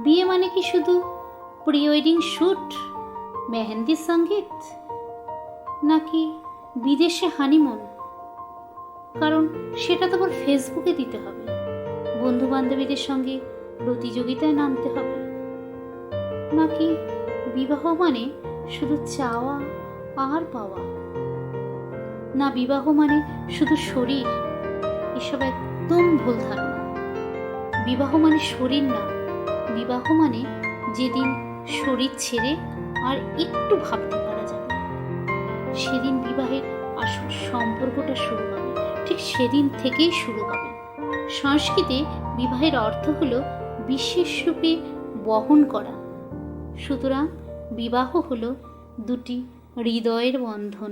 বিয়ে মানে কি শুধু প্রি ওয়েডিং শ্যুট, মেহেন্দির সঙ্গীত, নাকি বিদেশে হানিমুন? কারণ সেটা তো আবার ফেসবুকে দিতে হবে, বন্ধু বান্ধবীদের সঙ্গে প্রতিযোগিতায় নামতে হবে। নাকি বিবাহ মানে শুধু চাওয়া আর পাওয়া? না, বিবাহ মানে শুধু শরীর? এসব একদম ভুল ধারণা। বিবাহ মানে শরীর না, বিবাহ মানে যেদিন শরীর ছেড়ে আর একটু ভাবতে পারা যাবে, সেদিন বিবাহের আসল সম্পর্কটা শুরু হবে। ঠিক সেদিন থেকেই শুরু হবে। সংস্কৃতে বিবাহের অর্থ হলো বিশেষ রূপে বহন করা। সুতরাং বিবাহ হলো দুটি হৃদয়ের বন্ধন।